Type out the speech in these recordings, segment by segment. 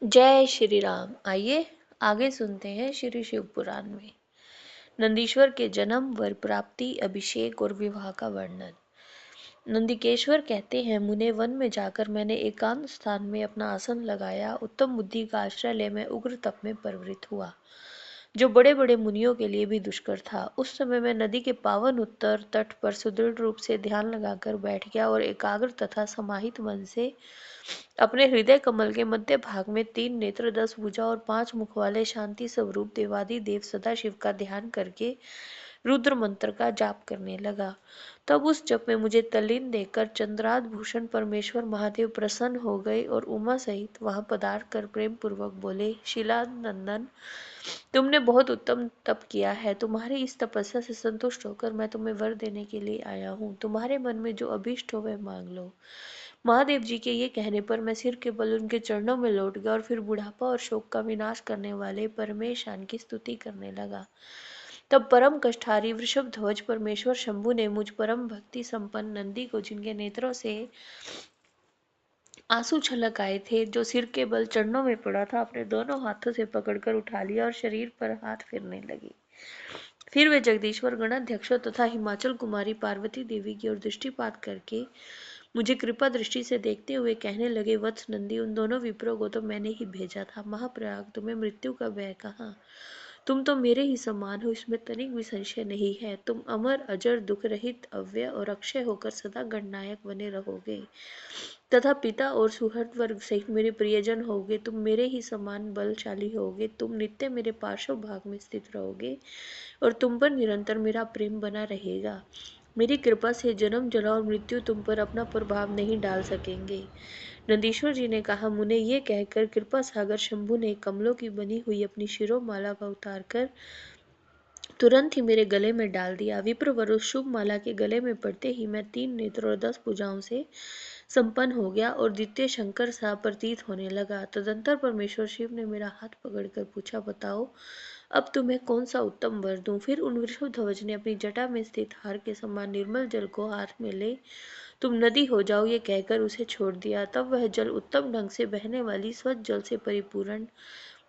जय श्री राम। आइए आगे सुनते हैं श्री शिव पुराण में नंदीश्वर के जन्म, वर प्राप्ति, अभिषेक और विवाह का वर्णन। नंदिकेश्वर कहते हैं, मुने वन में जाकर मैंने एकांत स्थान में अपना आसन लगाया, उत्तम बुद्धि का आश्रय ले मैं उग्र तप में प्रवृत्त हुआ, जो बड़े बड़े मुनियों के लिए भी दुष्कर था। उस समय मैं नदी के पावन उत्तर तट पर सुदृढ़ रूप से ध्यान लगाकर बैठ गया और एकाग्र तथा समाहित मन से अपने हृदय कमल के मध्य भाग में 3 नेत्र, 10 भुजा और 5 मुख वाले शांति स्वरूप देवादि देव सदाशिव का ध्यान करके रुद्र मंत्र का जाप करने लगा। तब उस जप में मुझे तल्लीन देखकर चंद्राद भूषण परमेश्वर महादेव प्रसन्न हो गए और उमा सहित वहां पधार कर प्रेम पूर्वक बोले, शिलानंदन, तुमने बहुत उत्तम तप किया है। तुम्हारी इस तपस्या से संतुष्ट होकर मैं तुम्हें वर देने के लिए आया हूँ। तुम्हारे मन में जो अभीष्ट हो वह मांग लो। महादेव जी के ये कहने पर मैं सिर के बल उनके चरणों में लौट गया और फिर बुढ़ापा और शोक का विनाश करने वाले परमेशान की स्तुति करने लगा। तब परम कष्टहारी वृषभ ध्वज परमेश्वर शंभु ने मुझ परम भक्ति संपन्न नंदी को, जिनके नेत्रों से आंसू छलक आए थे, जो सिर के बल चरणों में पड़ा था, अपने दोनों हाथों से पकड़कर उठा लिया और शरीर पर हाथ फेरने लगी। फिर वे जगदीश्वर गणाध्यक्षों तथा हिमाचल कुमारी पार्वती देवी की ओर दृष्टिपात करके मुझे कृपा दृष्टि से देखते हुए कहने लगे, वत्स नंदी, उन दोनों विप्रों को तो मैंने ही भेजा था। महाप्रयाग, तुम्हें मृत्यु का भय कहाँ? तुम तो मेरे ही समान हो, इसमें तनिक भी संशय नहीं है। तुम अमर, अजर, दुख रहित, अव्यय और अक्षय होकर सदा गणनायक बने रहोगे तथा पिता और सुहृद वर्ग सहित मेरे प्रियजन होगे। तुम मेरे ही समान बलशाली होगे। तुम नित्य मेरे पार्श्व भाग में स्थित रहोगे और तुम पर निरंतर मेरा प्रेम बना रहेगा। मेरी कृपा से जन्म, जरा और मृत्यु तुम पर अपना प्रभाव नहीं डाल सकेंगे। नंदीश्वर जी ने कहा, मुने ये कहकर कृपा सागर शंभु ने कमलों की बनी हुई अपनी शिरोमाला का उतार कर तुरंत ही मेरे गले में डाल दिया। विप्रवर उस शुभ माला के गले में पड़ते ही मैं 3 नेत्र और 10 भुजाओं से संपन्न हो गया और द्वितीय शंकर सा प्रतीत होने लगा। तदंतर परमेश्वर शिव ने मेरा हाथ पकड़कर पूछा, बताओ अब तुम्हें कौन सा उत्तम वर दूं? फिर उन वृषभ ध्वज ने अपनी जटा में स्थित हार के समान निर्मल जल को हाथ में ले तुम नदी हो जाओ ये कहकर उसे छोड़ दिया। तब वह जल उत्तम ढंग से बहने वाली स्वच्छ जल से परिपूर्ण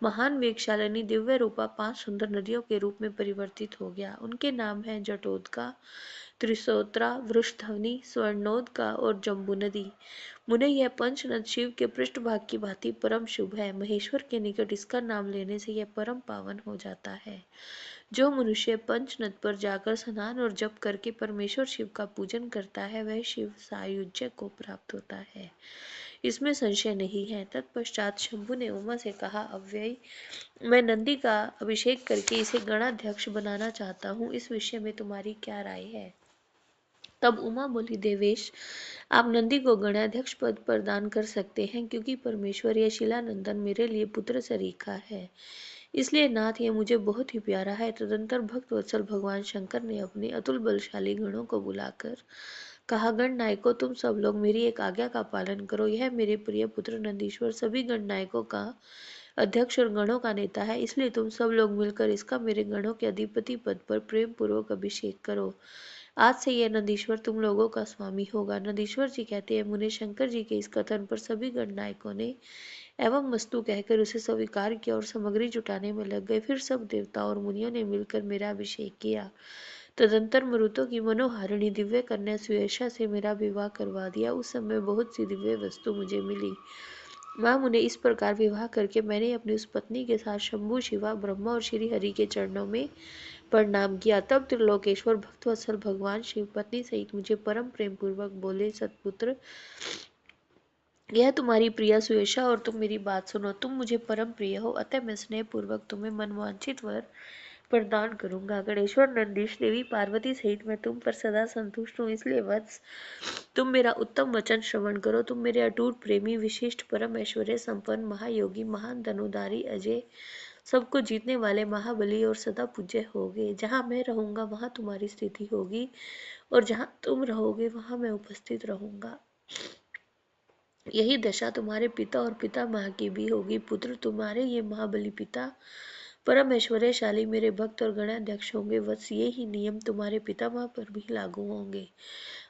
महान वेगशालिनी दिव्य रूपा 5 सुंदर नदियों के रूप में परिवर्तित हो गया। उनके नाम हैं जटोदका, त्रिसोत्रा, वृषध्वनि, स्वर्णोदका और जम्बू नदी। मुने यह पंचनद शिव के पृष्ठभाग की भांति परम शुभ है। महेश्वर के निकट इसका नाम लेने से यह परम पावन हो जाता है। जो मनुष्य पंचनद पर जाकर स्नान और जप करके परमेश्वर शिव का पूजन करता है, वह शिव सायुज्य को प्राप्त होता है, इसमें संशय नहीं है। तत्पश्चात शंभु ने उमा से कहा, अव्यय, मैं नंदी का अभिषेक करके इसे गणाध्यक्ष बनाना चाहता हूँ। इस विषय में तुम्हारी क्या राय है? तब उमा बोली, देवेश, आप नंदी को गणाध्यक्ष पद प्रदान कर सकते हैं, क्योंकि परमेश्वर यह शिलानंदन मेरे लिए पुत्र सरीखा है, इसलिए नाथ यह मुझे बहुत ही प्यारा है। तदंतर भक्त वत्सल भगवान शंकर ने अपने अतुल बलशाली गणों को बुलाकर कहा, गण नायकों, तुम सब लोग मेरी एक आज्ञा का पालन करो। यह मेरे प्रिय पुत्र नंदीश्वर सभी गण नायकों का अध्यक्ष और गणों का नेता है, इसलिए तुम सब लोग मिलकर इसका मेरे गणों के अधिपति पद पर प्रेम पूर्वक अभिषेक करो। आज से यह नंदीश्वर तुम लोगों का स्वामी होगा। नंदीश्वर जी कहते हैं, मुने शंकर जी के इस कथन पर सभी गण नायकों ने एवं मस्तु कहकर उसे स्वीकार किया और सामग्री जुटाने में लग गए। फिर सब देवताओं और मुनियों ने मिलकर मेरा अभिषेक किया। तदंतर मरुतों की मनोहारिणी दिव्य कन्या सुयशा से मेरा विवाह करवा दिया। उस समय बहुत सी दिव्य वस्तु मुझे मिली। वह मुने इस प्रकार विवाह करके मैंने अपनी उस पत्नी के साथ शंभु, शिवा, ब्रह्मा और श्री हरि के चरणों में प्रणाम किया। तब त्रिलोकेश्वर भक्तवत्सल भगवान शिव पत्नी सहित मुझे परम प्रेम पूर्वक बोले, सतपुत्र, यह तुम्हारी प्रिया सुयशा और तुम मेरी बात सुनो। तुम मुझे परम प्रिय हो, अतः मैं स्नेह पूर्वक तुम्हें मनवांछित वर प्रदान करूंगा। गणेश्वर, नंदीश, देवी पार्वती सहित मैं तुम पर सदा संतुष्ट हूँ, इसलिए वत्स तुम मेरा उत्तम वचन श्रवण करो। तुम मेरे अटूट प्रेमी, विशिष्ट, परम ऐश्वर्य संपन्न, महायोगी, महान धनुधारी, अजय, सबको जीतने वाले, महाबली और सदा पूज्य होगे। जहाँ मैं रहूंगा वहाँ तुम्हारी स्थिति होगी और जहाँ तुम रहोगे वहाँ मैं उपस्थित रहूंगा। यही दशा तुम्हारे पिता और पितामह की भी होगी। पुत्र, तुम्हारे ये महाबली पिता परम ऐश्वर्यशाली मेरे भक्त और गणाध्यक्ष होंगे। वत्स, ये ही नियम तुम्हारे पितामह पर भी लागू होंगे।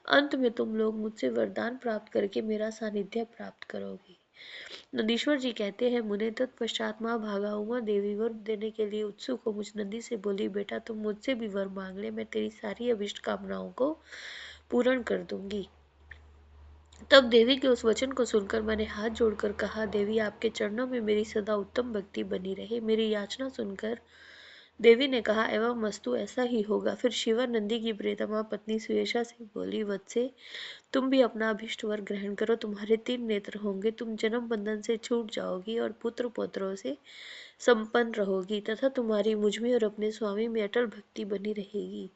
अंत में तुम लोग मुझसे वरदान प्राप्त करके मेरा सानिध्य प्राप्त करोगे। नंदीश्वर जी कहते हैं, मुने तत्पश्चात माँ भागा हुआ देवी वर देने के लिए उत्सुक हो मुझ नंदी से बोली, बेटा तुम मुझसे भी वर मांग ले, मैं तेरी सारी अभिष्ट कामनाओं को पूर्ण कर दूंगी। तब देवी के उस वचन को सुनकर मैंने हाथ जोड़कर कहा, देवी आपके चरणों में मेरी सदा उत्तम भक्ति बनी रहे। मेरी याचना सुनकर देवी ने कहा, एवं मस्तु, ऐसा ही होगा। फिर शिवानंदी की प्रियतमा पत्नी सुयेशा से बोली, वत्से तुम भी अपना अभिष्ट वर ग्रहण करो, तुम्हारे 3 नेत्र होंगे, तुम जन्म बंधन से छूट जाओगी और पुत्र पौत्रों से संपन्न रहोगी तथा तुम्हारी मुझ में और अपने स्वामी में अटल भक्ति बनी रहेगी।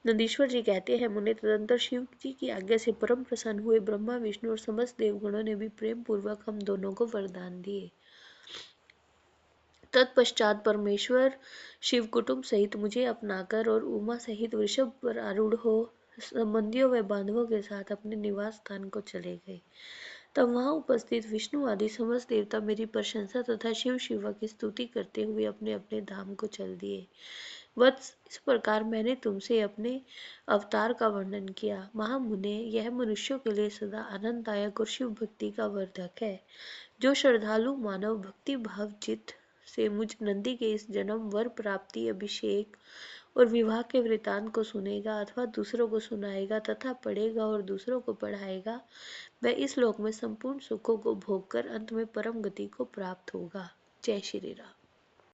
नंदीश्वर जी कहते हैं, मुने तदंतर शिव जी की आज्ञा से परम प्रसन्न हुए ब्रह्मा विष्णु और समस्त देवगणों ने भी प्रेम पूर्वक हम दोनों को वरदान दिए। तत्पश्चात परमेश्वर शिव कुटुंब सहित मुझे अपनाकर और उमा सहित वृषभ पर आरूढ़ हो संबंधियों व बांधवों के साथ अपने निवास स्थान को चले गए। तब वहां उपस्थित विष्णु आदि समस्त देवता मेरी प्रशंसा तथा शिव शिवा की स्तुति करते हुए अपने अपने धाम को चल दिए। वत्स, इस प्रकार मैंने तुमसे अपने अवतार का वर्णन किया। महामुने, यह मनुष्यों के लिए सदा आनंददायक और शिव भक्ति का वर्धक है। जो श्रद्धालु मानव भक्ति भाव चित्त से मुझ नंदी के इस जन्म वर प्राप्ति अभिषेक और विवाह के वृतांत को सुनेगा अथवा दूसरों को सुनाएगा तथा पढ़ेगा और दूसरों को पढ़ाएगा, वह इस लोक में संपूर्ण सुखों को भोग कर अंत में परम गति को प्राप्त होगा। जय श्री राम।